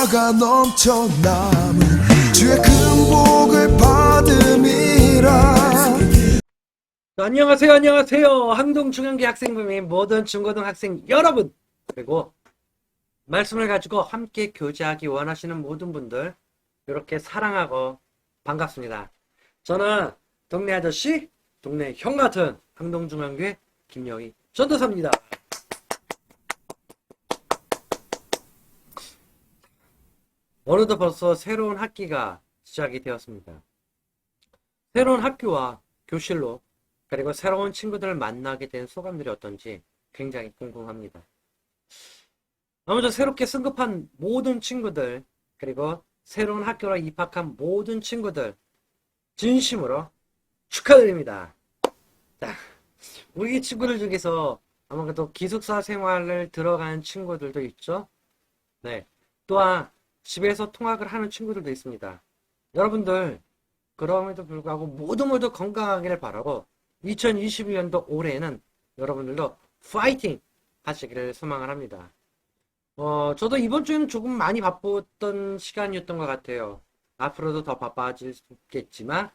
은사가 넘쳐남은 주의 큰 복을 받음이라. 안녕하세요, 안녕하세요. 항동중앙기 학생부모님 모든 중고등학생 여러분, 그리고 말씀을 가지고 함께 교제하기 원하시는 모든 분들 이렇게 사랑하고 반갑습니다. 저는 동네 아저씨, 동네 형 같은 항동중앙교회 김영희 전도사입니다. 어느덧 벌써 새로운 학기가 시작이 되었습니다. 새로운 학교와 교실로 그리고 새로운 친구들을 만나게 된 소감들이 어떤지 굉장히 궁금합니다. 아무쪼 새롭게 승급한 모든 친구들, 그리고 새로운 학교로 입학한 모든 친구들 진심으로 축하드립니다. 자, 우리 친구들 중에서 아마도 기숙사 생활을 들어간 친구들도 있죠. 네, 또한 집에서 통학을 하는 친구들도 있습니다. 여러분들 그럼에도 불구하고 모두 건강하기를 바라고 2021년도 올해에는 여러분들도 파이팅 하시기를 소망을 합니다. 저도 이번 주에는 조금 많이 바빴던 시간이었던 것 같아요. 앞으로도 더 바빠질 수 있겠지만,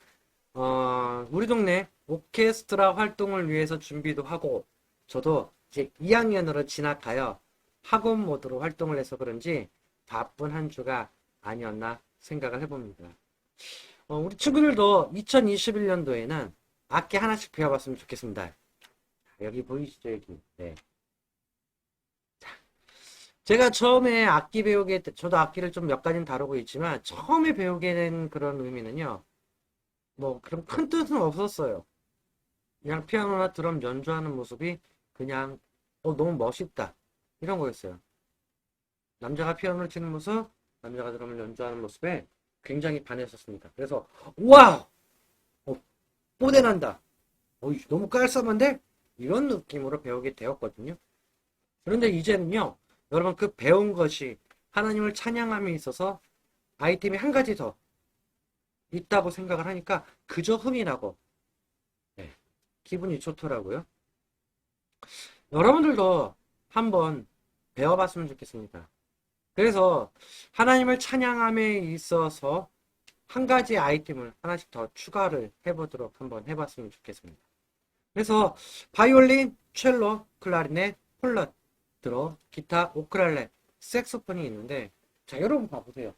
우리 동네 오케스트라 활동을 위해서 준비도 하고, 저도 이제 2학년으로 진학하여 학원 모드로 활동을 해서 그런지 바쁜 한 주가 아니었나 생각을 해봅니다. 우리 친구들도 2021년도에는 악기 하나씩 배워봤으면 좋겠습니다. 여기 보이시죠, 여기. 네. 제가 처음에 악기 배우게, 저도 악기를 좀 몇 가지는 다루고 있지만, 처음에 배우게 된 그런 의미는요, 뭐, 그런 큰 뜻은 없었어요. 그냥 피아노나 드럼 연주하는 모습이 그냥, 너무 멋있다. 이런 거였어요. 남자가 피아노를 치는 모습, 남자가 드럼을 연주하는 모습에 굉장히 반했었습니다. 그래서, 와우! 뽀대난다. 너무 깔쌈한데? 이런 느낌으로 배우게 되었거든요. 그런데 이제는요, 여러분 그 배운 것이 하나님을 찬양함에 있어서 아이템이 한 가지 더 있다고 생각을 하니까 그저 흥이 나고, 네, 기분이 좋더라고요. 여러분들도 한번 배워봤으면 좋겠습니다. 그래서 하나님을 찬양함에 있어서 한 가지 아이템을 하나씩 더 추가를 해보도록 한번 해봤으면 좋겠습니다. 그래서 바이올린, 첼로, 클라리넷, 홀럿, 드럼, 기타, 우쿨렐레, 색소폰이 있는데, 자, 여러분 봐보세요.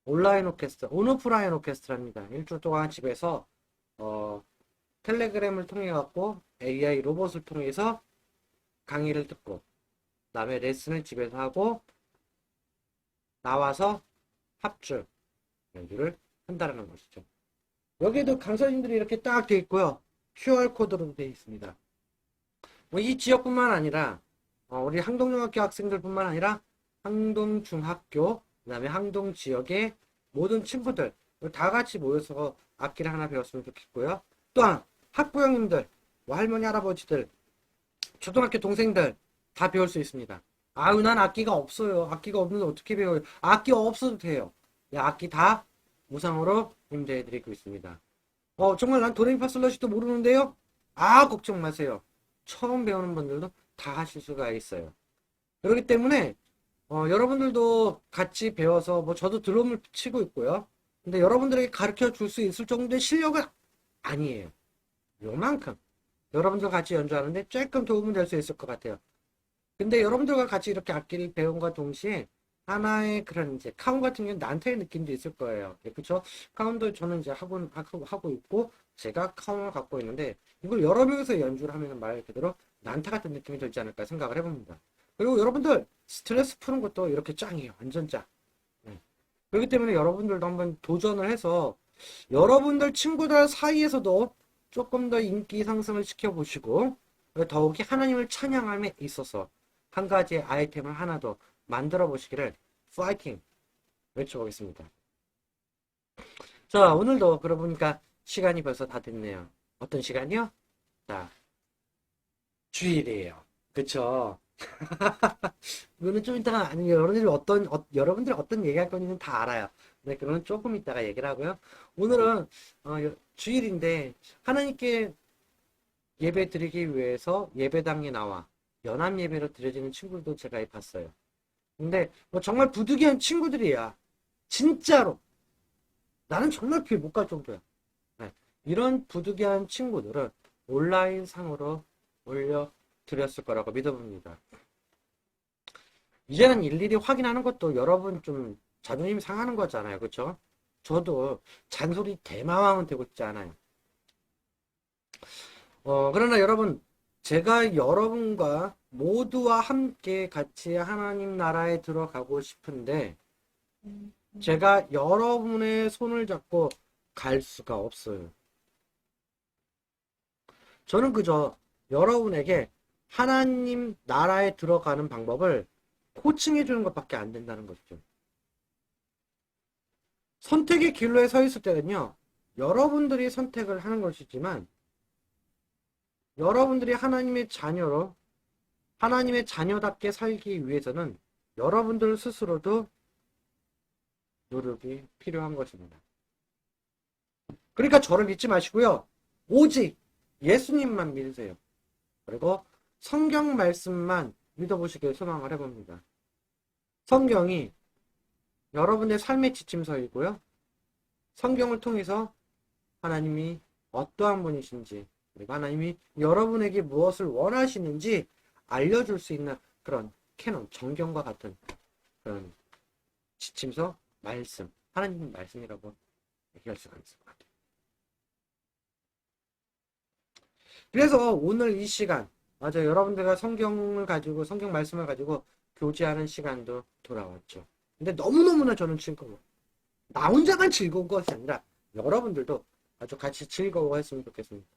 온라인 오케스트라, 온오프라인 오케스트라입니다. 일주일 동안 집에서 텔레그램을 통해 갖고 AI 로봇을 통해서 강의를 듣고, 그다음에 레슨을 집에서 하고 나와서 합주 연주를 한다는 것이죠. 여기에도 강사님들이 이렇게 딱 되어 있고요. QR코드로 되어 있습니다. 뭐 이 지역뿐만 아니라 우리 항동중학교 학생들뿐만 아니라 항동중학교, 그 다음에 항동 지역의 모든 친구들 다 같이 모여서 악기를 하나 배웠으면 좋겠고요. 또한 학부형님들, 뭐 할머니, 할아버지들, 초등학교 동생들 다 배울 수 있습니다. 아유, 난 악기가 없어요. 악기가 없는데 어떻게 배워요? 악기 없어도 돼요. 악기 다 무상으로 임대해드리고 있습니다. 정말 난 도레미파솔라시도 모르는데요? 걱정 마세요. 처음 배우는 분들도 다 하실 수가 있어요. 그렇기 때문에 여러분들도 같이 배워서, 뭐 저도 드럼을 치고 있고요. 근데 여러분들에게 가르쳐 줄 수 있을 정도의 실력은 아니에요. 요만큼 여러분들 같이 연주하는데 조금 도움이 될 수 있을 것 같아요. 근데 여러분들과 같이 이렇게 악기를 배움과 동시에 하나의 그런 이제 카운 같은 경우는 난타의 느낌도 있을 거예요. 그렇죠? 카운도 저는 이제 하고 있고, 제가 카운을 갖고 있는데, 이걸 여러 명이서 연주를 하면 말 그대로 난타 같은 느낌이 들지 않을까 생각을 해봅니다. 그리고 여러분들 스트레스 푸는 것도 이렇게 짱이에요. 완전 짱. 네. 그렇기 때문에 여러분들도 한번 도전을 해서 여러분들 친구들 사이에서도 조금 더 인기 상승을 시켜보시고, 더욱이 하나님을 찬양함에 있어서 한 가지의 아이템을 하나 더 만들어 보시기를 파이팅 외쳐보겠습니다. 자, 오늘도 그러고 보니까 시간이 벌써 다 됐네요. 어떤 시간이요? 자, 주일이에요. 그쵸? 이거는 좀 이따가, 아니, 여러분들이 어떤 얘기할 건지는 다 알아요. 네, 그거는 조금 이따가 얘기를 하고요. 오늘은, 주일인데, 하나님께 예배 드리기 위해서 예배당에 나와 연합 예배로 드려지는 친구들도 제가 봤어요. 근데 뭐 정말 부득이한 친구들이야. 진짜로. 나는 정말 귀에 못 갈 정도야. 네. 이런 부득이한 친구들은 온라인 상으로 올려드렸을 거라고 믿어봅니다. 이제는 일일이 확인하는 것도 여러분 좀 자존심 상하는 거잖아요. 그쵸? 저도 잔소리 대마왕은 되고 있지 않아요. 그러나 여러분, 제가 여러분과 모두와 함께 같이 하나님 나라에 들어가고 싶은데, 제가 여러분의 손을 잡고 갈 수가 없어요. 저는 그저 여러분에게 하나님 나라에 들어가는 방법을 코칭해 주는 것밖에 안 된다는 것이죠. 선택의 길로에 서 있을 때는요, 여러분들이 선택을 하는 것이지만, 여러분들이 하나님의 자녀로, 하나님의 자녀답게 살기 위해서는 여러분들 스스로도 노력이 필요한 것입니다. 그러니까 저를 믿지 마시고요. 오직 예수님만 믿으세요. 그리고 성경 말씀만 믿어보시길 소망을 해봅니다. 성경이 여러분의 삶의 지침서이고요. 성경을 통해서 하나님이 어떠한 분이신지, 그리고 하나님이 여러분에게 무엇을 원하시는지 알려줄 수 있는 그런 캐논, 정경과 같은 그런 지침서, 말씀, 하나님 말씀이라고 얘기할 수가 있을 것 같아요. 그래서 오늘 이 시간, 맞아요. 여러분들과 성경을 가지고, 성경 말씀을 가지고 교제하는 시간도 돌아왔죠. 근데 너무너무나 저는 즐거워. 나 혼자만 즐거운 것이 아니라 여러분들도 아주 같이 즐거워했으면 좋겠습니다.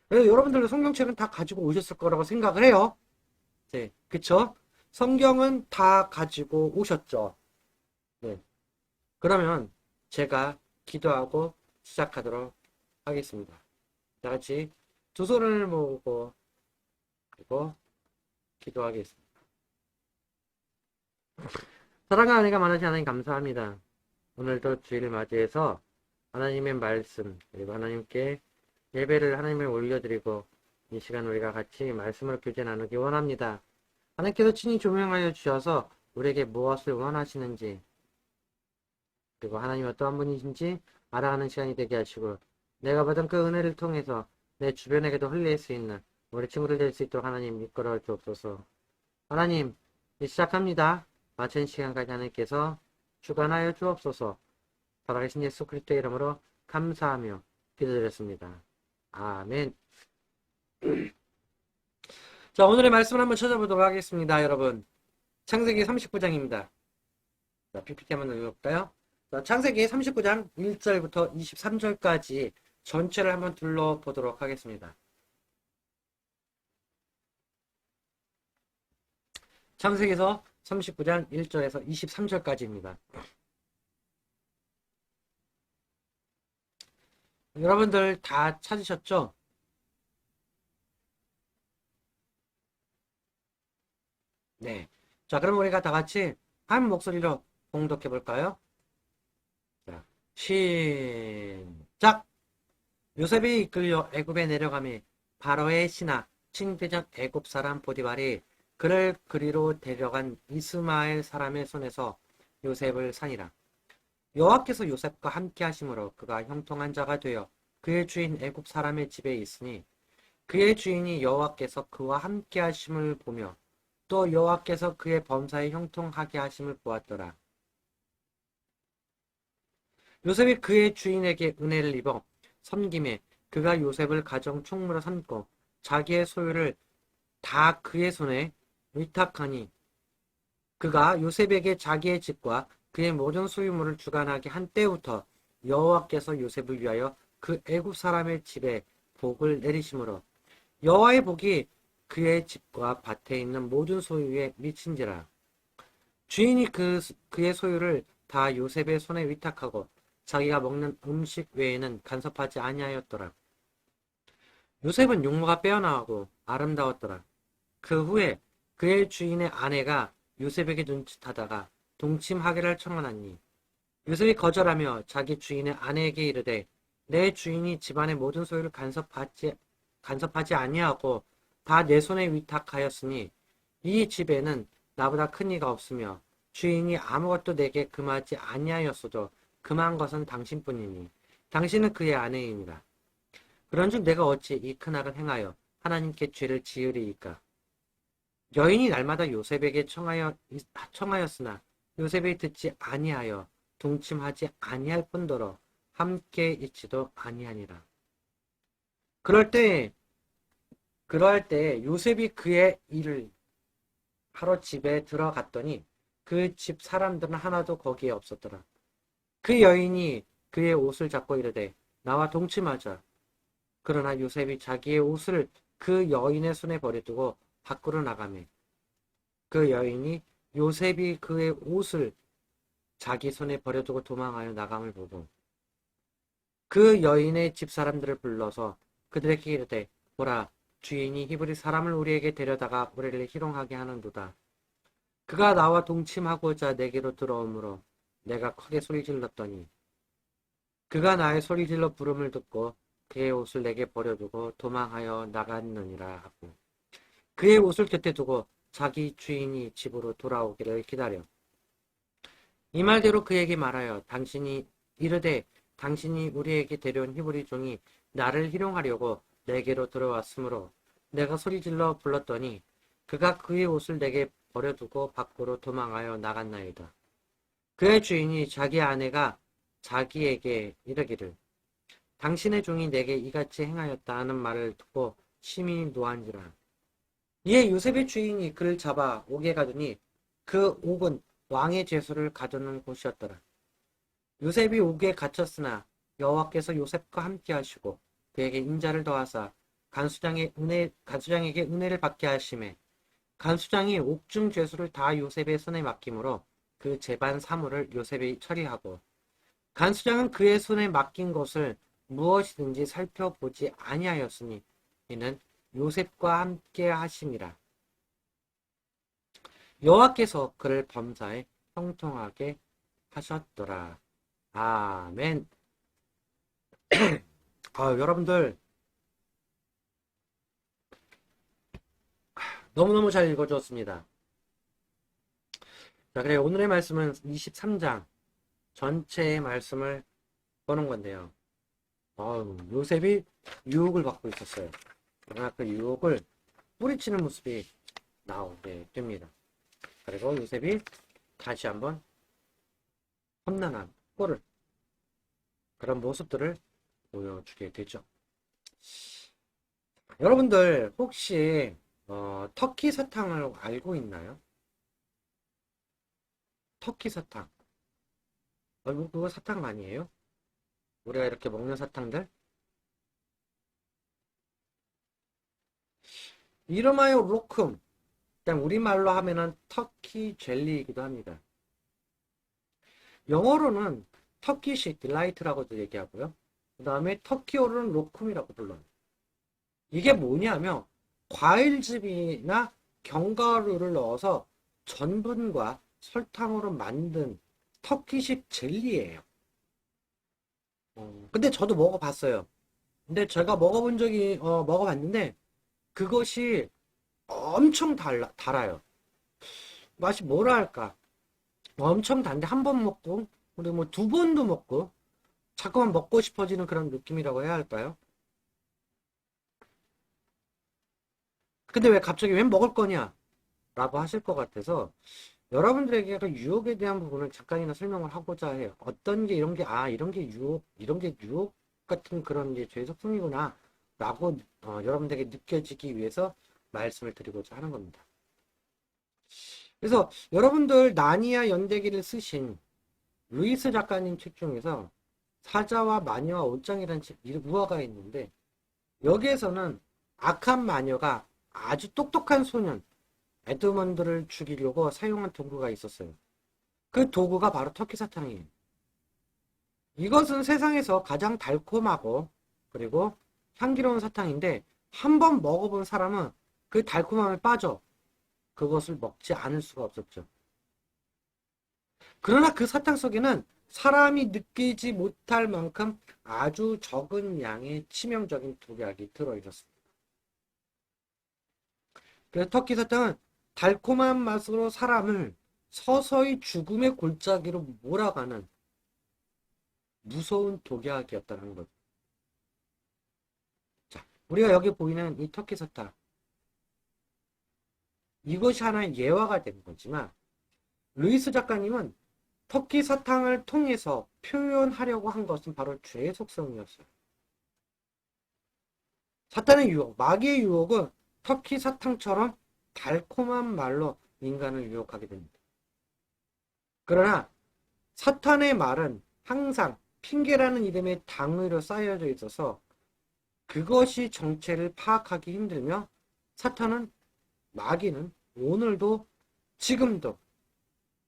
그래서 여러분들도 성경책은 다 가지고 오셨을 거라고 생각을 해요. 네, 그쵸? 성경은 다 가지고 오셨죠. 네. 그러면 제가 기도하고 시작하도록 하겠습니다. 다 같이 두 손을 모으고 그리고 기도하겠습니다. 사랑과 은혜가 많으신 하나님 감사합니다. 오늘도 주일을 맞이해서 하나님의 말씀 그리고 하나님께 예배를 하나님을 올려드리고 이 시간 우리가 같이 말씀을 교제 나누기 원합니다. 하나님께서 친히 조명하여 주셔서 우리에게 무엇을 원하시는지 그리고 하나님 어떠한 분이신지 알아가는 시간이 되게 하시고 내가 받은 그 은혜를 통해서 내 주변에게도 흘릴 수 있는 우리 친구들 될 수 있도록 하나님 이끌어 주옵소서. 하나님 시작합니다. 마친 시간까지 하나님께서 주관하여 주옵소서. 살아계신 예수 그리스도의 이름으로 감사하며 기도드렸습니다. 아멘. 자, 오늘의 말씀을 한번 찾아보도록 하겠습니다. 여러분, 창세기 39장입니다. 자, PPT 한번 읽어볼까요? 자, 창세기 39장 1절부터 23절까지 전체를 한번 둘러보도록 하겠습니다. 창세기에서 39장 1절에서 23절까지입니다. 여러분들 다 찾으셨죠? 네. 자, 그럼 우리가 다 같이 한 목소리로 봉독해 볼까요? 자, 시작! 요셉이 이끌려 애굽에 내려가매 바로의 신하 친대적 애굽 사람 보디발이 그를 그리로 데려간 이스마엘 사람의 손에서 요셉을 산이라. 여호와께서 요셉과 함께 하심으로 그가 형통한 자가 되어 그의 주인 애굽 사람의 집에 있으니 그의 주인이 여호와께서 그와 함께 하심을 보며 또 여호와께서 그의 범사에 형통하게 하심을 보았더라. 요셉이 그의 주인에게 은혜를 입어 섬김에 그가 요셉을 가정 총무로 삼고 자기의 소유를 다 그의 손에 위탁하니 그가 요셉에게 자기의 집과 그의 모든 소유물을 주관하게 한 때부터 여호와께서 요셉을 위하여 그 애굽 사람의 집에 복을 내리심으로 여호와의 복이 그의 집과 밭에 있는 모든 소유에 미친지라. 주인이 그의 소유를 다 요셉의 손에 위탁하고 자기가 먹는 음식 외에는 간섭하지 아니하였더라. 요셉은 용모가 빼어나오고 아름다웠더라. 그 후에 그의 주인의 아내가 요셉에게 눈짓하다가 동침하기를 청하나니 요셉이 거절하며 자기 주인의 아내에게 이르되 내 주인이 집안의 모든 소유를 간섭하지 아니하고 다 내 손에 위탁하였으니 이 집에는 나보다 큰 이가 없으며 주인이 아무것도 내게 금하지 아니하였어도 금한 것은 당신뿐이니 당신은 그의 아내이니라. 그런즉 내가 어찌 이 큰 악을 행하여 하나님께 죄를 지으리이까. 여인이 날마다 요셉에게 청하였으나 요셉이 듣지 아니하여 동침하지 아니할 뿐더러 함께 있지도 아니하니라. 그러할 때 요셉이 그의 일을 하러 집에 들어갔더니 그 집 사람들은 하나도 거기에 없었더라. 그 여인이 그의 옷을 잡고 이르되 나와 동침하자. 그러나 요셉이 자기의 옷을 그 여인의 손에 버려두고 밖으로 나가매 그 여인이 요셉이 그의 옷을 자기 손에 버려두고 도망하여 나감을 보고 그 여인의 집 사람들을 불러서 그들에게 이르되 보라 주인이 히브리 사람을 우리에게 데려다가 우리를 희롱하게 하는도다. 그가 나와 동침하고자 내게로 들어오므로 내가 크게 소리질렀더니 그가 나의 소리질러 부름을 듣고 그의 옷을 내게 버려두고 도망하여 나갔느니라 하고 그의 옷을 곁에 두고 자기 주인이 집으로 돌아오기를 기다려 이 말대로 그에게 말하여 당신이 이르되 당신이 우리에게 데려온 히브리 종이 나를 희롱하려고 내게로 들어왔으므로 내가 소리질러 불렀더니 그가 그의 옷을 내게 버려두고 밖으로 도망하여 나갔나이다. 그의 주인이 자기 아내가 자기에게 이르기를 당신의 종이 내게 이같이 행하였다 하는 말을 듣고 심히 노한지라. 이에 요셉의 주인이 그를 잡아 옥에 가두니 그 옥은 왕의 죄수를 가두는 곳이었더라. 요셉이 옥에 갇혔으나 여호와께서 요셉과 함께 하시고 그에게 인자를 더하사 간수장에게 은혜를 받게 하심에 간수장이 옥중 죄수를 다 요셉의 손에 맡김으로 그 재반 사물을 요셉이 처리하고 간수장은 그의 손에 맡긴 것을 무엇이든지 살펴보지 아니하였으니 이는 요셉과 함께 하심이라. 여호와께서 그를 범사에 형통하게 하셨더라. 아멘. 여러분들 너무너무 잘 읽어주었습니다. 자, 그래 오늘의 말씀은 23장 전체의 말씀을 보는 건데요. 요셉이 유혹을 받고 있었어요. 그러나 그 유혹을 뿌리치는 모습이 나오게 됩니다. 그리고 요셉이 다시 한번 험난한 꼴을 그런 모습들을 보여주게 되죠. 여러분들 혹시 터키 사탕을 알고 있나요? 터키 사탕. 그거 사탕 아니에요? 우리가 이렇게 먹는 사탕들? 이름하여 로쿰. 그냥 우리말로 하면은 터키 젤리이기도 합니다. 영어로는 터키식 딜라이트라고도 얘기하고요. 그 다음에 터키어로는 로쿰이라고 불러요. 이게 뭐냐면 과일즙이나 견과류를 넣어서 전분과 설탕으로 만든 터키식 젤리예요. 근데 저도 먹어봤어요. 근데 제가 먹어봤는데 그것이 엄청 달아요. 맛이 뭐라 할까? 엄청 단데 한 번 먹고 그리고 뭐 두 번도 먹고 자꾸만 먹고 싶어지는 그런 느낌이라고 해야 할까요? 근데 왜 갑자기 왜 먹을 거냐? 라고 하실 것 같아서 여러분들에게 그 유혹에 대한 부분을 잠깐이나 설명을 하고자 해요. 어떤 게 이런 게 유혹 같은 그런 게 죄의 속성이구나 라고 여러분들에게 느껴지기 위해서 말씀을 드리고자 하는 겁니다. 그래서 여러분들 나니아 연대기를 쓰신 루이스 작가님 책 중에서 사자와 마녀와 옷장이라는 책 우화가 있는데 여기에서는 악한 마녀가 아주 똑똑한 소년 에드먼드를 죽이려고 사용한 도구가 있었어요. 그 도구가 바로 터키 사탕이에요. 이것은 세상에서 가장 달콤하고 그리고 향기로운 사탕인데 한 번 먹어본 사람은 그 달콤함에 빠져 그것을 먹지 않을 수가 없었죠. 그러나 그 사탕 속에는 사람이 느끼지 못할 만큼 아주 적은 양의 치명적인 독약이 들어있었습니다. 그래서 터키 사탕은 달콤한 맛으로 사람을 서서히 죽음의 골짜기로 몰아가는 무서운 독약이었다는 거죠. 자, 우리가 여기 보이는 이 터키 사탕, 이것이 하나의 예화가 되는 거지만 루이스 작가님은 터키 사탕을 통해서 표현하려고 한 것은 바로 죄의 속성이었어요. 사탄의 유혹, 마귀의 유혹은 터키 사탕처럼 달콤한 말로 인간을 유혹하게 됩니다. 그러나 사탄의 말은 항상 핑계라는 이름의 당위로 쌓여져 있어서 그것이 정체를 파악하기 힘들며 사탄은, 마귀는 오늘도 지금도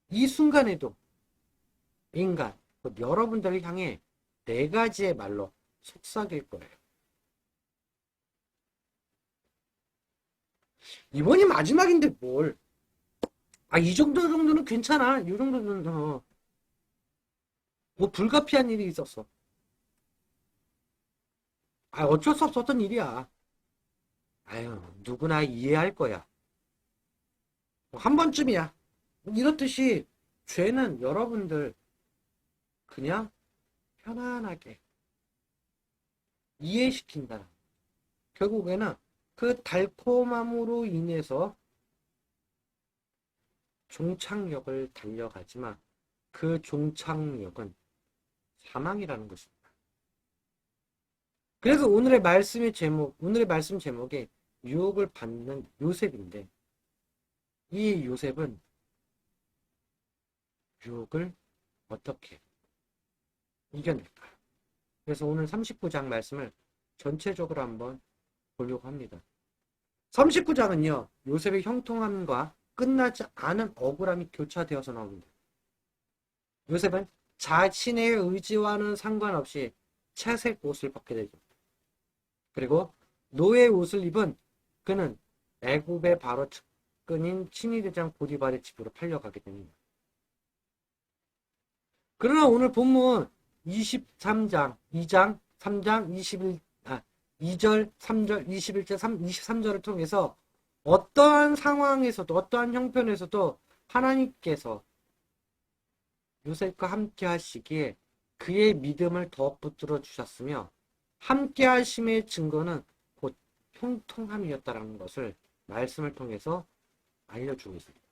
이 순간에도 인간, 여러분들을 향해 네 가지의 말로 속삭일 거예요. 이번이 마지막인데 뭘? 이 정도는 괜찮아. 이 정도는 뭐 불가피한 일이 있었어. 어쩔 수 없었던 일이야. 아유, 누구나 이해할 거야. 한 번쯤이야. 이렇듯이 죄는 여러분들 그냥 편안하게 이해시킨다. 결국에는 그 달콤함으로 인해서 종착역을 달려가지만 그 종착역은 사망이라는 것입니다. 그래서 오늘의 말씀 제목이 유혹을 받는 요셉인데, 이 요셉은 유혹을 어떻게 이겨낼까? 그래서 오늘 39장 말씀을 전체적으로 한번 보려고 합니다. 39장은요, 요셉의 형통함과 끝나지 않은 억울함이 교차되어서 나옵니다. 요셉은 자신의 의지와는 상관없이 채색 옷을 벗게 되죠. 그리고 노예 옷을 입은 그는 애굽의 바로 측근인 친위대장 보디발의 집으로 팔려가게 됩니다. 그러나 오늘 본문 23장 2장 3장 2절 3절 21절 23절을 통해서 어떠한 상황에서도 어떠한 형편에서도 하나님께서 요셉과 함께 하시기에 그의 믿음을 더 붙들어 주셨으며 함께 하심의 증거는 곧 형통함이었다라는 것을 말씀을 통해서 알려주고 있습니다.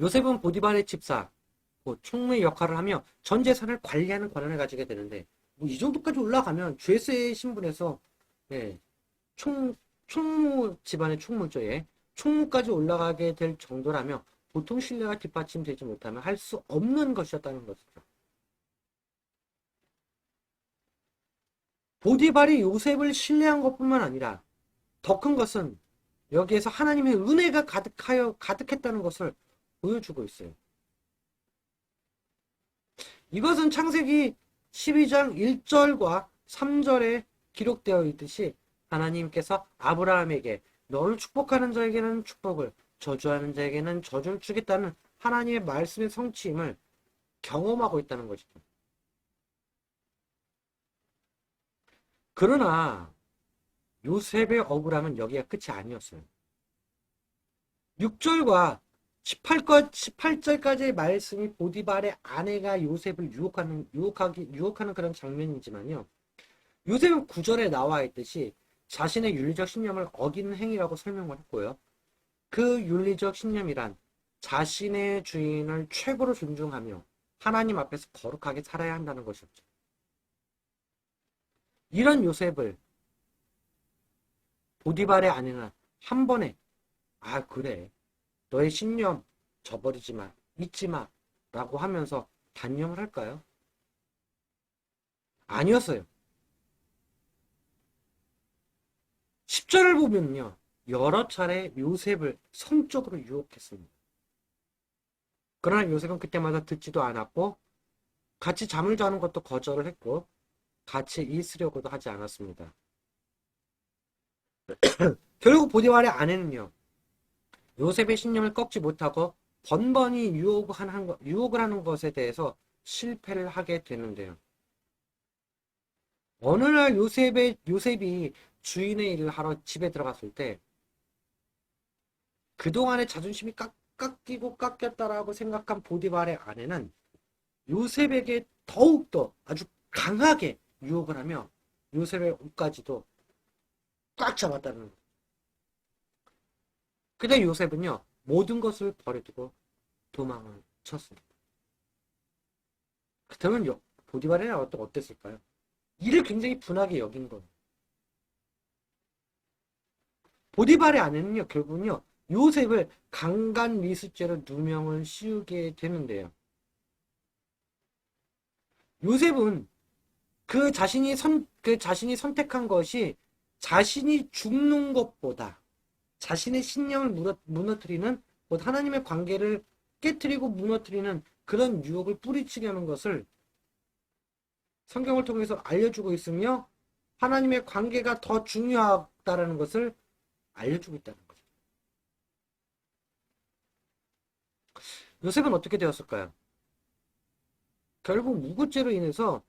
요셉은 보디발의 집사, 총무의 역할을 하며 전 재산을 관리하는 권한을 가지게 되는데, 이 정도까지 올라가면 죄수의 신분에서 총무 집안의 총무조에 총무까지 올라가게 될 정도라면 보통 신뢰가 뒷받침되지 못하면 할 수 없는 것이었다는 것이죠. 보디발이 요셉을 신뢰한 것뿐만 아니라 더 큰 것은 여기에서 하나님의 은혜가 가득했다는 것을 보여주고 있어요. 이것은 창세기 12장 1절과 3절에 기록되어 있듯이 하나님께서 아브라함에게 너를 축복하는 자에게는 축복을, 저주하는 자에게는 저주를 주겠다는 하나님의 말씀의 성취임을 경험하고 있다는 것이죠. 그러나 요셉의 억울함은 여기가 끝이 아니었어요. 6절과 18절까지의 말씀이 보디발의 아내가 요셉을 유혹하는 그런 장면이지만요. 요셉은 9절에 나와 있듯이 자신의 윤리적 신념을 어기는 행위라고 설명을 했고요. 그 윤리적 신념이란 자신의 주인을 최고로 존중하며 하나님 앞에서 거룩하게 살아야 한다는 것이었죠. 이런 요셉을 보디발의 아내는 한 번에 그래, 너의 신념 저버리지 마, 잊지 마 라고 하면서 단념을 할까요? 아니었어요. 10절을 보면요, 여러 차례 요셉을 성적으로 유혹했습니다. 그러나 요셉은 그때마다 듣지도 않았고 같이 잠을 자는 것도 거절을 했고 같이 있으려고도 하지 않았습니다. 결국 보디발의 아내는요, 요셉의 신념을 꺾지 못하고 번번이 유혹을 하는 것에 대해서 실패를 하게 되는데요. 어느 날 요셉이 주인의 일을 하러 집에 들어갔을 때 그동안의 자존심이 깎이고 깎였다라고 생각한 보디발의 아내는 요셉에게 더욱더 아주 강하게 유혹을 하며 요셉의 옷까지도 꽉 잡았다는 거예요. 근데 요셉은요, 모든 것을 버려두고 도망을 쳤습니다. 그렇다면 보디발의 아내는 어땠을까요? 이를 굉장히 분하게 여긴 거예요. 보디발의 아내는요, 결국은요, 요셉을 강간미수죄로 누명을 씌우게 되는데요. 요셉은 그 자신이 선택한 것이 자신이 죽는 것보다 자신의 신념을 무너뜨리는 곧 하나님의 관계를 깨뜨리고 무너뜨리는 그런 유혹을 뿌리치게 하는 것을 성경을 통해서 알려주고 있으며 하나님의 관계가 더 중요하다는 것을 알려주고 있다는 거죠. 요셉은 어떻게 되었을까요? 결국 무고죄로 인해서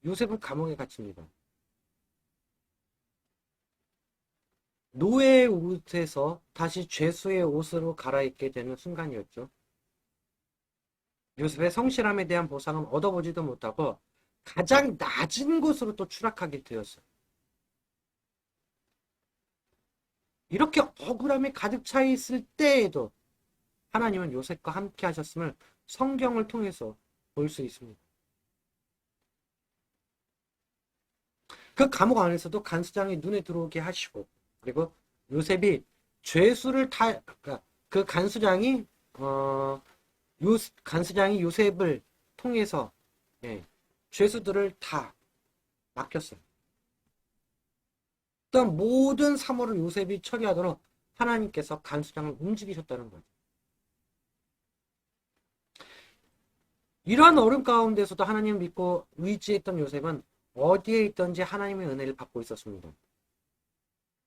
요셉은 감옥에 갇힙니다. 노예의 옷에서 다시 죄수의 옷으로 갈아입게 되는 순간이었죠. 요셉의 성실함에 대한 보상은 얻어보지도 못하고 가장 낮은 곳으로 또 추락하게 되었어요. 이렇게 억울함이 가득 차 있을 때에도 하나님은 요셉과 함께 하셨음을 성경을 통해서 볼 수 있습니다. 그 감옥 안에서도 간수장이 눈에 들어오게 하시고, 그리고 요셉이 그러니까 그 간수장이 간수장이 요셉을 통해서 죄수들을 다 맡겼어요. 어떤 모든 사물을 요셉이 처리하도록 하나님께서 간수장을 움직이셨다는 거죠. 이러한 어려움 가운데서도 하나님을 믿고 의지했던 요셉은 어디에 있든지 하나님의 은혜를 받고 있었습니다.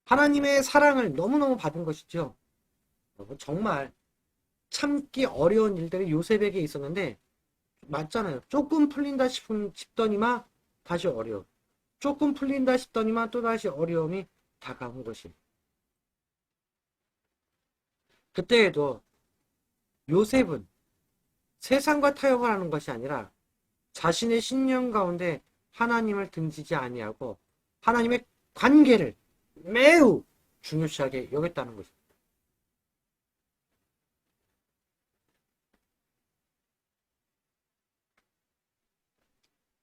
하나님의 사랑을 너무너무 받은 것이죠. 정말 참기 어려운 일들이 요셉에게 있었는데 맞잖아요. 조금 풀린다 싶더니만 다시 어려워. 조금 풀린다 싶더니만 또다시 어려움이 다가온 것이. 그때에도 요셉은 세상과 타협을 하는 것이 아니라 자신의 신념 가운데 하나님을 등지지 아니하고 하나님의 관계를 매우 중요시하게 여겼다는 것입니다.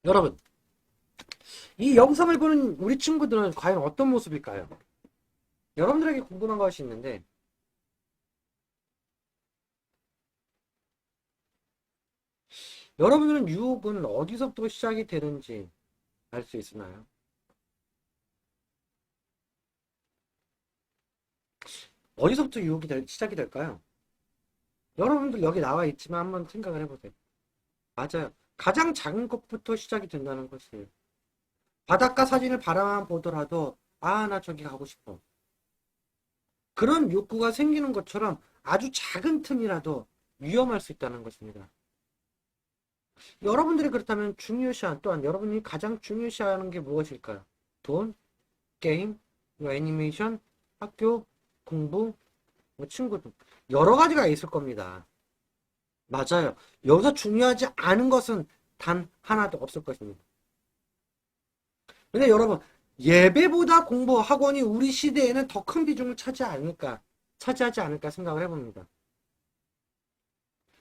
여러분, 이 영상을 보는 우리 친구들은 과연 어떤 모습일까요? 여러분들에게 궁금한 것이 있는데 여러분들은 유혹은 어디서부터 시작이 되는지 알 수 있나요? 어디서부터 유혹이 시작이 될까요? 여러분들 여기 나와 있지만 한번 생각을 해보세요. 맞아요. 가장 작은 것부터 시작이 된다는 것이에요. 바닷가 사진을 바라만 보더라도 나 저기 가고 싶어. 그런 욕구가 생기는 것처럼 아주 작은 틈이라도 위험할 수 있다는 것입니다. 여러분들이 그렇다면 또한 여러분이 가장 중요시하는 게 무엇일까요? 돈, 게임, 애니메이션, 학교, 공부, 친구들 여러 가지가 있을 겁니다. 맞아요. 여기서 중요하지 않은 것은 단 하나도 없을 것입니다. 근데 여러분, 예배보다 공부, 학원이 우리 시대에는 더 큰 비중을 차지하지 않을까 생각을 해봅니다.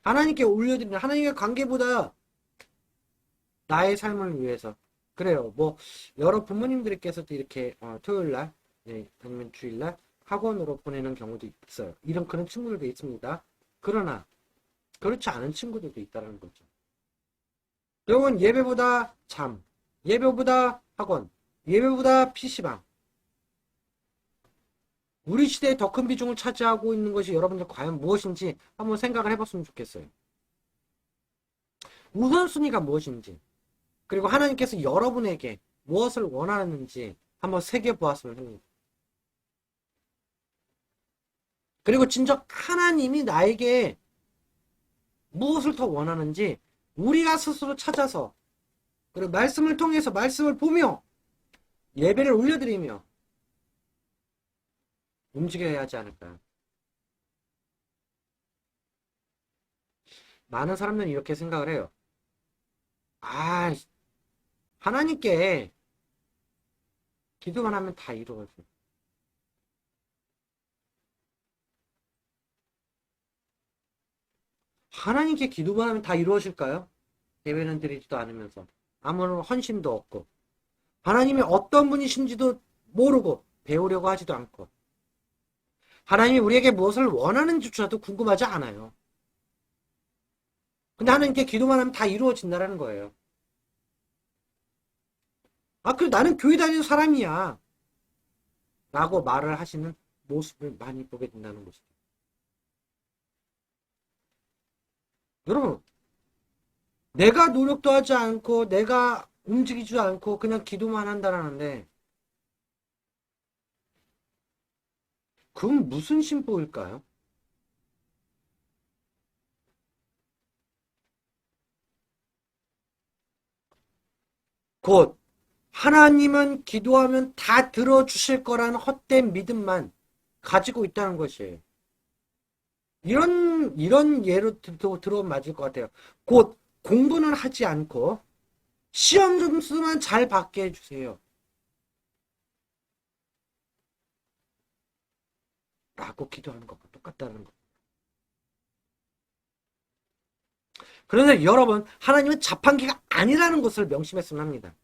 하나님께 올려드리는 하나님의 관계보다 나의 삶을 위해서. 그래요. 여러 부모님들께서도 이렇게 토요일날, 아니면 주일날 학원으로 보내는 경우도 있어요. 그런 친구들도 있습니다. 그러나 그렇지 않은 친구들도 있다는 거죠. 결국은 예배보다 잠, 예배보다 학원, 예배보다 PC방. 우리 시대에 더 큰 비중을 차지하고 있는 것이 여러분들 과연 무엇인지 한번 생각을 해봤으면 좋겠어요. 우선순위가 무엇인지, 그리고 하나님께서 여러분에게 무엇을 원하는지 한번 새겨보았으면 합니다. 그리고 진짜 하나님이 나에게 무엇을 더 원하는지 우리가 스스로 찾아서, 그리고 말씀을 통해서 말씀을 보며 예배를 올려드리며 움직여야 하지 않을까요? 많은 사람들은 이렇게 생각을 해요. 아, 하나님께 기도만 하면 다 이루어져. 하나님께 기도만 하면 다 이루어질까요? 예배는 드리지도 않으면서 아무런 헌신도 없고 하나님이 어떤 분이신지도 모르고 배우려고 하지도 않고 하나님이 우리에게 무엇을 원하는지조차도 궁금하지 않아요. 근데 하나님께 기도만 하면 다 이루어진다는 거예요. 아, 그래 나는 교회 다니는 사람이야 라고 말을 하시는 모습을 많이 보게 된다는 것이죠. 여러분, 내가 노력도 하지 않고 내가 움직이지 않고 그냥 기도만 한다라는데 그건 무슨 신보일까요? 곧 하나님은 기도하면 다 들어주실 거라는 헛된 믿음만 가지고 있다는 것이에요. 이런 예로 들어 맞을 것 같아요. 곧 공부는 하지 않고 시험 점수만 잘 받게 해주세요. 라고 기도하는 것과 똑같다는 거. 그런데 여러분, 하나님은 자판기가 아니라는 것을 명심했으면 합니다.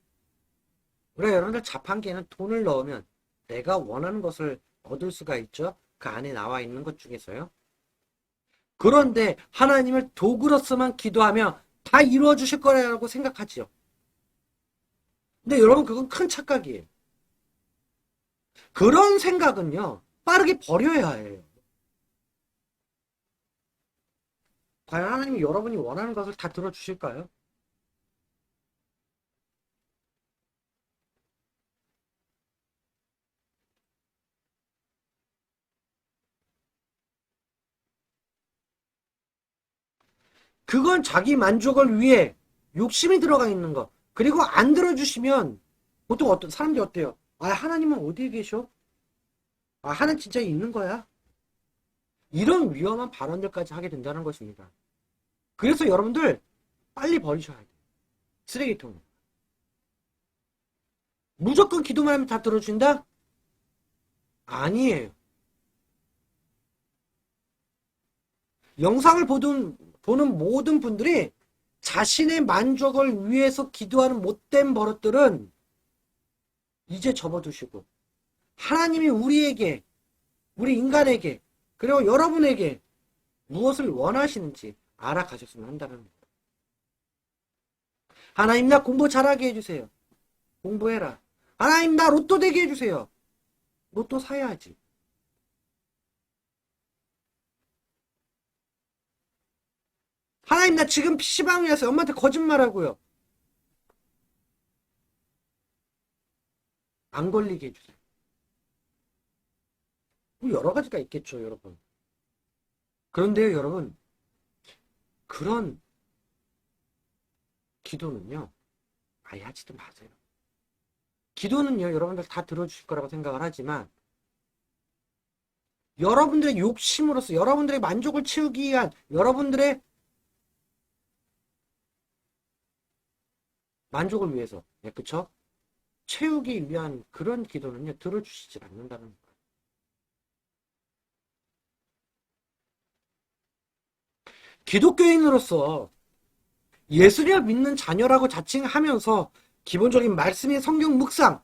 우리가 여러분들 자판기에는 돈을 넣으면 내가 원하는 것을 얻을 수가 있죠. 그 안에 나와 있는 것 중에서요. 그런데 하나님을 도구로서만 기도하며 다 이루어 주실 거라고 생각하지요. 근데 여러분 그건 큰 착각이에요. 그런 생각은요. 빠르게 버려야 해요. 과연 하나님이 여러분이 원하는 것을 다 들어주실까요? 그건 자기 만족을 위해 욕심이 들어가 있는 거. 그리고 안 들어주시면 보통 어떤 사람들이 어때요? 아, 하나님은 어디에 계셔? 아, 하나님 진짜 있는 거야? 이런 위험한 발언들까지 하게 된다는 것입니다. 그래서 여러분들 빨리 버리셔야 돼요. 쓰레기통. 무조건 기도만 하면 다 들어준다? 아니에요. 영상을 보는 모든 분들이 자신의 만족을 위해서 기도하는 못된 버릇들은 이제 접어두시고 하나님이 우리에게, 우리 인간에게, 그리고 여러분에게 무엇을 원하시는지 알아가셨으면 한다는 겁니다. 하나님 나 공부 잘하게 해주세요. 공부해라. 하나님 나 로또 되게 해주세요. 로또 사야지. 하나님 나 지금 PC방에 와서 엄마한테 거짓말하고요. 안 걸리게 해주세요. 뭐 여러 가지가 있겠죠, 여러분. 그런데요, 여러분. 그런 기도는요, 아예 하지도 마세요. 기도는요, 여러분들 다 들어주실 거라고 생각을 하지만, 여러분들의 욕심으로서, 여러분들의 만족을 채우기 위한, 여러분들의 만족을 위해서, 네, 그쵸? 채우기 위한 그런 기도는요, 들어주시지 않는다는 거예요. 기독교인으로서 예수를 믿는 자녀라고 자칭하면서 기본적인 말씀인 성경 묵상,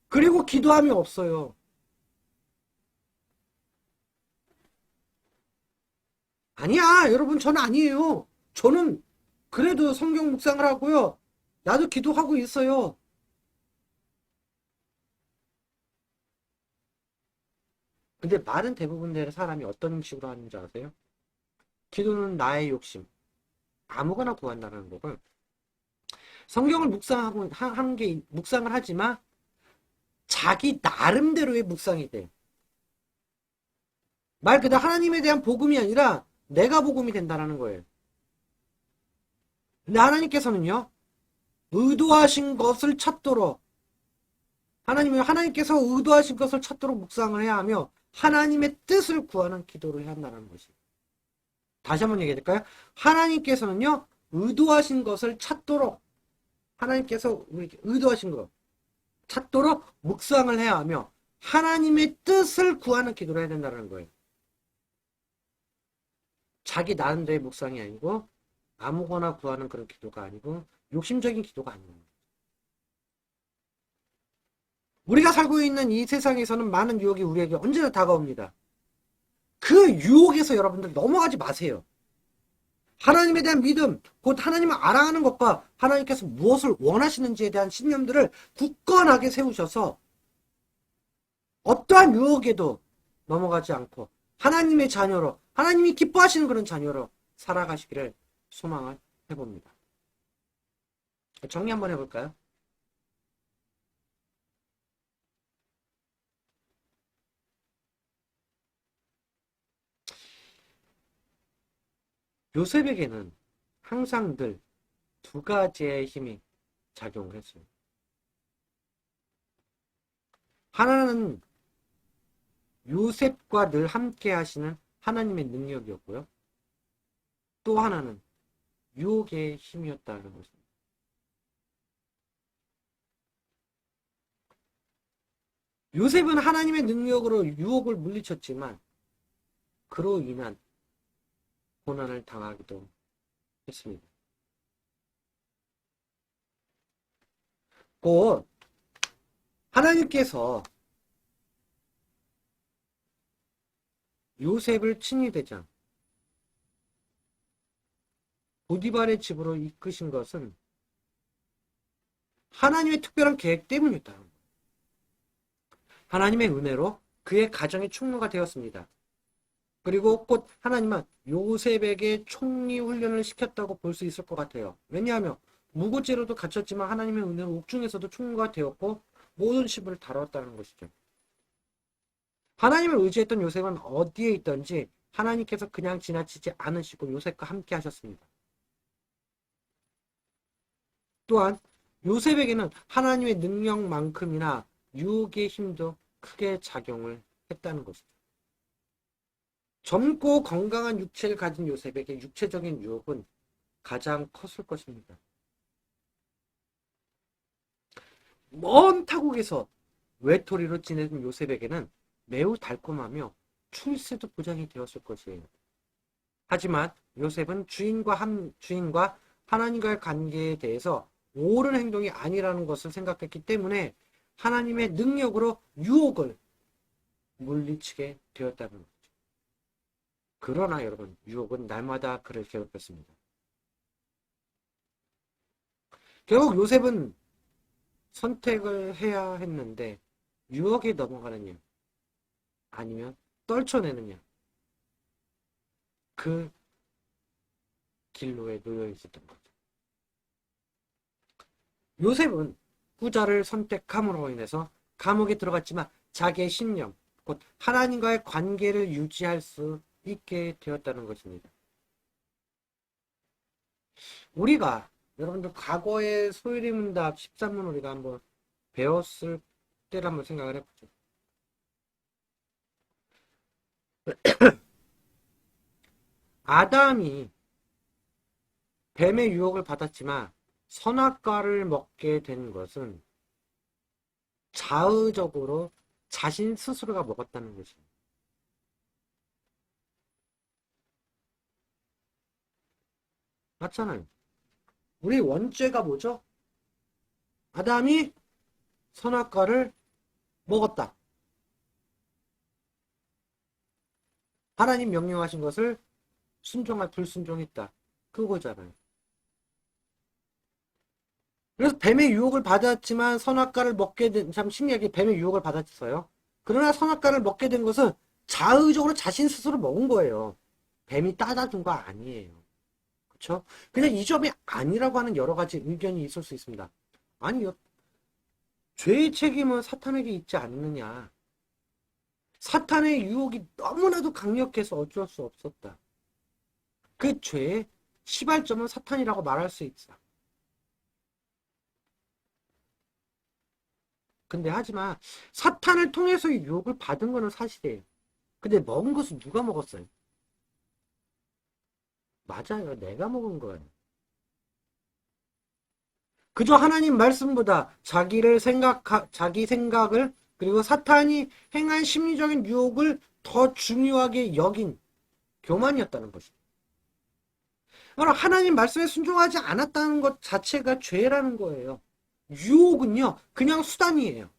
그리고 기도함이 없어요. 아니야, 여러분, 저는 아니에요. 저는 그래도 성경 묵상을 하고요. 나도 기도하고 있어요. 근데 많은 대부분의 사람이 어떤 식으로 하는지 아세요? 기도는 나의 욕심. 아무거나 구한다는 거를 성경을 묵상하고 하는 게 묵상을 하지만 자기 나름대로의 묵상이 돼. 말 그대로 하나님에 대한 복음이 아니라 내가 복음이 된다는 거예요. 근데 하나님께서는요, 의도하신 것을 찾도록 하나님께서 의도하신 것을 찾도록 묵상을 해야 하며 하나님의 뜻을 구하는 기도를 해야 한다는 것이. 다시 한번 얘기해 드릴까요? 하나님께서는요, 의도하신 것을 찾도록, 하나님께서 의도하신 것 찾도록 묵상을 해야 하며 하나님의 뜻을 구하는 기도를 해야 된다는 거예요. 자기 나름대로의 묵상이 아니고 아무거나 구하는 그런 기도가 아니고 욕심적인 기도가 아니에요. 우리가 살고 있는 이 세상에서는 많은 유혹이 우리에게 언제나 다가옵니다. 그 유혹에서 여러분들 넘어가지 마세요. 하나님에 대한 믿음, 곧 하나님을 알아가는 것과 하나님께서 무엇을 원하시는지에 대한 신념들을 굳건하게 세우셔서 어떠한 유혹에도 넘어가지 않고 하나님의 자녀로, 하나님이 기뻐하시는 그런 자녀로 살아가시기를 소망을 해봅니다. 정리 한번 해볼까요? 요셉에게는 항상 늘 두 가지의 힘이 작용을 했어요. 하나는 요셉과 늘 함께 하시는 하나님의 능력이었고요. 또 하나는 유혹의 힘이었다는 것입니다. 요셉은 하나님의 능력으로 유혹을 물리쳤지만 그로 인한 고난을 당하기도 했습니다. 곧 하나님께서 요셉을 친위대장 보디발의 집으로 이끄신 것은 하나님의 특별한 계획 때문이었다. 하나님의 은혜로 그의 가정의 총무가 되었습니다. 그리고 곧 하나님은 요셉에게 총리 훈련을 시켰다고 볼 수 있을 것 같아요. 왜냐하면 무고죄로도 갇혔지만 하나님의 은혜로 옥중에서도 총무가 되었고 모든 시부를 다뤘다는 것이죠. 하나님을 의지했던 요셉은 어디에 있든지 하나님께서 그냥 지나치지 않으시고 요셉과 함께 하셨습니다. 또한 요셉에게는 하나님의 능력만큼이나 유혹의 힘도 크게 작용을 했다는 것이죠. 젊고 건강한 육체를 가진 요셉에게 육체적인 유혹은 가장 컸을 것입니다. 먼 타국에서 외톨이로 지내던 요셉에게는 매우 달콤하며 출세도 보장이 되었을 것이에요. 하지만 요셉은 주인과 하나님과의 관계에 대해서 옳은 행동이 아니라는 것을 생각했기 때문에 하나님의 능력으로 유혹을 물리치게 되었다는 거죠. 그러나 여러분, 유혹은 날마다 그를 괴롭혔습니다. 결국 요셉은 선택을 해야 했는데 유혹에 넘어가느냐 아니면 떨쳐내느냐 그 길로에 놓여 있었던 거죠. 요셉은 후자를 선택함으로 인해서 감옥에 들어갔지만 자기의 신념, 곧 하나님과의 관계를 유지할 수 있게 되었다는 것입니다. 우리가 여러분들 과거의 소일의문답 13문 우리가 한번 배웠을 때를 한번 생각을 해보죠. 아담이 뱀의 유혹을 받았지만 선악과를 먹게 된 것은 자의적으로 자신 스스로가 먹었다는 것입니다. 맞잖아요. 우리 원죄가 뭐죠? 아담이 선악과를 먹었다. 하나님 명령하신 것을 순종할 불순종했다. 그거잖아요. 그래서 뱀의 유혹을 받았지만 선악과를 먹게 된, 참 신기하게 뱀의 유혹을 받았어요. 그러나 선악과를 먹게 된 것은 자의적으로 자신 스스로 먹은 거예요. 뱀이 따다 준 거 아니에요. 그렇죠? 그냥 이 점이 아니라고 하는 여러 가지 의견이 있을 수 있습니다. 아니요. 죄의 책임은 사탄에게 있지 않느냐. 사탄의 유혹이 너무나도 강력해서 어쩔 수 없었다. 그 죄의 시발점은 사탄이라고 말할 수 있어. 근데 하지만 사탄을 통해서 유혹을 받은 거는 사실이에요. 근데 먹은 것은 누가 먹었어요? 맞아요. 내가 먹은 거예요. 그저 하나님 말씀보다 자기 생각을, 그리고 사탄이 행한 심리적인 유혹을 더 중요하게 여긴 교만이었다는 것이죠. 그럼 하나님 말씀에 순종하지 않았다는 것 자체가 죄라는 거예요. 유혹은요, 그냥 수단이에요.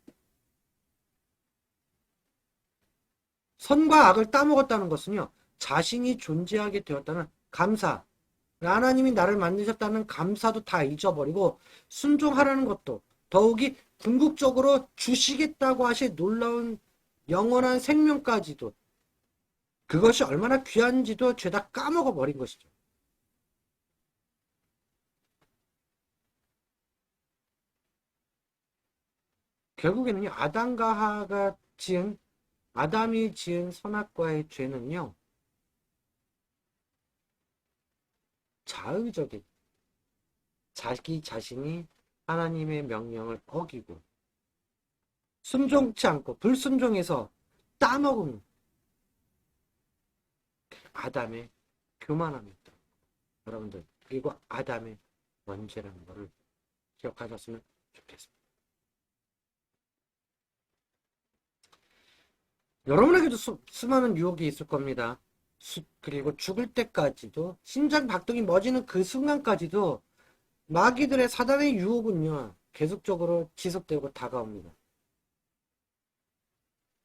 선과 악을 따먹었다는 것은요, 자신이 존재하게 되었다는 감사, 하나님이 나를 만드셨다는 감사도 다 잊어버리고 순종하라는 것도, 더욱이 궁극적으로 주시겠다고 하신 놀라운 영원한 생명까지도, 그것이 얼마나 귀한지도 죄다 까먹어 버린 것이죠. 결국에는요, 아담이 지은 선악과의 죄는요, 자의적인, 자기 자신이 하나님의 명령을 어기고 순종치 않고 불순종해서 따먹은 아담의 교만함이었다. 여러분들, 그리고 아담의 원죄라는 것을 기억하셨으면 좋겠습니다. 여러분에게도 수많은 유혹이 있을 겁니다. 그리고 죽을 때까지도, 심장 박동이 멎는 그 순간까지도 마귀들의 사단의 유혹은요, 계속적으로 지속되고 다가옵니다.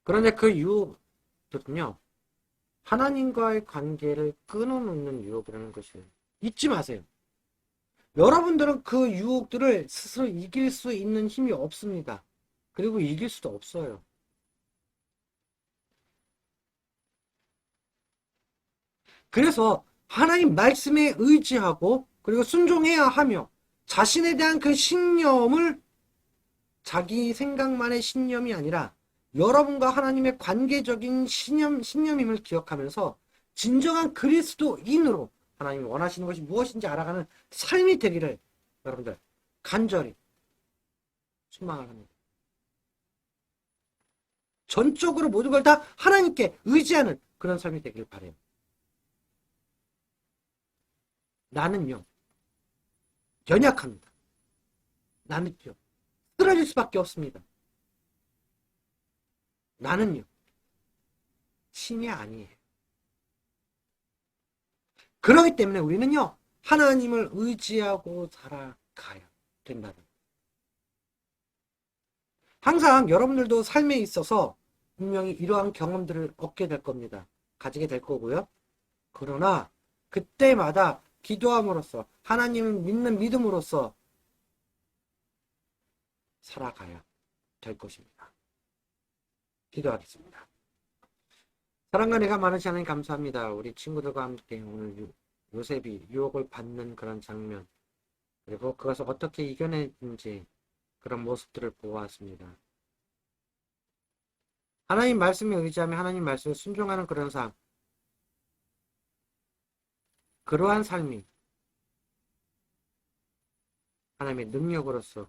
그런데 그 유혹은요, 하나님과의 관계를 끊어놓는 유혹이라는 것을 잊지 마세요. 여러분들은 그 유혹들을 스스로 이길 수 있는 힘이 없습니다. 그리고 이길 수도 없어요. 그래서 하나님 말씀에 의지하고 그리고 순종해야 하며, 자신에 대한 그 신념을 자기 생각만의 신념이 아니라 여러분과 하나님의 관계적인 신념임을 기억하면서 진정한 그리스도인으로 하나님이 원하시는 것이 무엇인지 알아가는 삶이 되기를 여러분들 간절히 소망을 합니다. 전적으로 모든 걸 다 하나님께 의지하는 그런 삶이 되기를 바라요. 나는요, 연약합니다. 나는요, 쓰러질 수밖에 없습니다. 나는요, 신이 아니에요. 그렇기 때문에 우리는요, 하나님을 의지하고 살아가야 된다는. 항상 여러분들도 삶에 있어서 분명히 이러한 경험들을 얻게 될 겁니다. 가지게 될 거고요. 그러나 그때마다 기도함으로써, 하나님을 믿는 믿음으로써 살아가야 될 것입니다. 기도하겠습니다. 사랑과 내가 많으시 하나님 감사합니다. 우리 친구들과 함께 오늘 요셉이 유혹을 받는 그런 장면, 그리고 그것을 어떻게 이겨냈는지 그런 모습들을 보았습니다. 하나님 말씀에 의지하며 하나님 말씀에 순종하는 그런 삶, 그러한 삶이 하나님의 능력으로서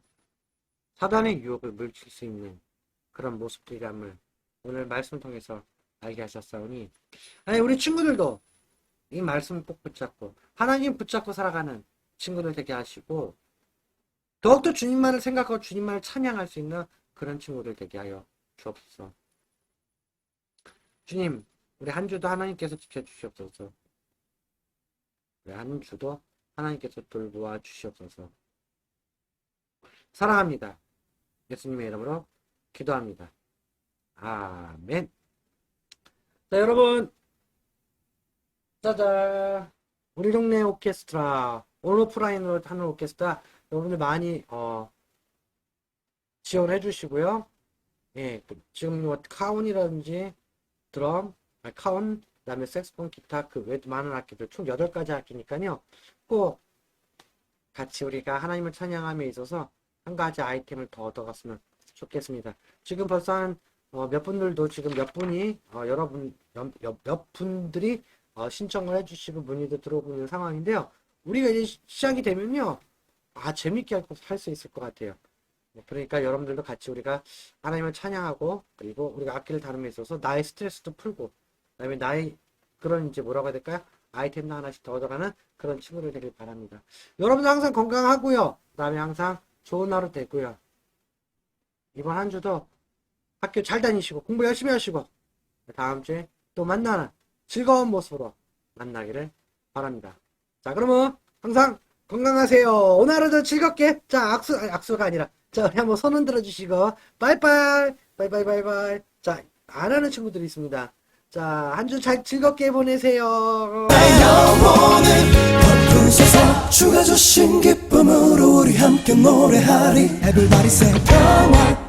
사단의 유혹을 물칠 수 있는 그런 모습들이람을 오늘 말씀 통해서 알게 하셨사오니, 우리 친구들도 이 말씀 꼭 붙잡고 하나님 붙잡고 살아가는 친구들 되게 하시고, 더욱더 주님만을 생각하고 주님만을 찬양할 수 있는 그런 친구들 되게 하여 주옵소서. 주님, 우리 한 주도 하나님께서 지켜주시옵소서. 우리 한 주도 하나님께서 돌보아 주시옵소서. 사랑합니다. 예수님의 이름으로 기도합니다. 아멘. 자, 여러분, 짜잔, 우리 동네 오케스트라, 온오프라인으로 하는 오케스트라, 여러분들 많이 지원해 주시고요. 예, 지금 뭐 카운이라든지 드럼, 카운, 그다음에 색스폰, 기타, 그 외에도 많은 악기들 총 8가지 악기니까요. 꼭 같이 우리가 하나님을 찬양함에 있어서 한 가지 아이템을 더 얻어갔으면 좋겠습니다. 지금 벌써 한 몇 분들도 지금 몇 분이 몇 분들이 신청을 해주시고 문의도 들어오고 있는 상황인데요. 우리가 이제 시작이 되면요, 재밌게 할 수 있을 것 같아요. 그러니까 여러분들도 같이 우리가 하나님을 찬양하고, 그리고 우리가 악기를 다룸에 있어서 나의 스트레스도 풀고, 그다음에 나의 그런 이제 뭐라고 해야 될까요? 아이템도 하나씩 더 얻어가는 그런 친구들 되길 바랍니다. 여러분도 항상 건강하고요. 그다음에 항상 좋은 하루 되고요. 이번 한 주도 학교 잘 다니시고 공부 열심히 하시고 다음 주에 또 만나는 즐거운 모습으로 만나기를 바랍니다. 자, 그러면 항상 건강하세요. 오늘 하루도 즐겁게. 자, 악수가 아니라 자, 우리 한번 손 흔들어 주시고 바이바이 바이바이 바이바이. 자, 안 하는 친구들이 있습니다. 자, 한 주 잘 즐겁게 보내세요. 영혼을 덮으소서 주가 주신 기쁨으로 우리 함께 노래하리 Everybody say 평화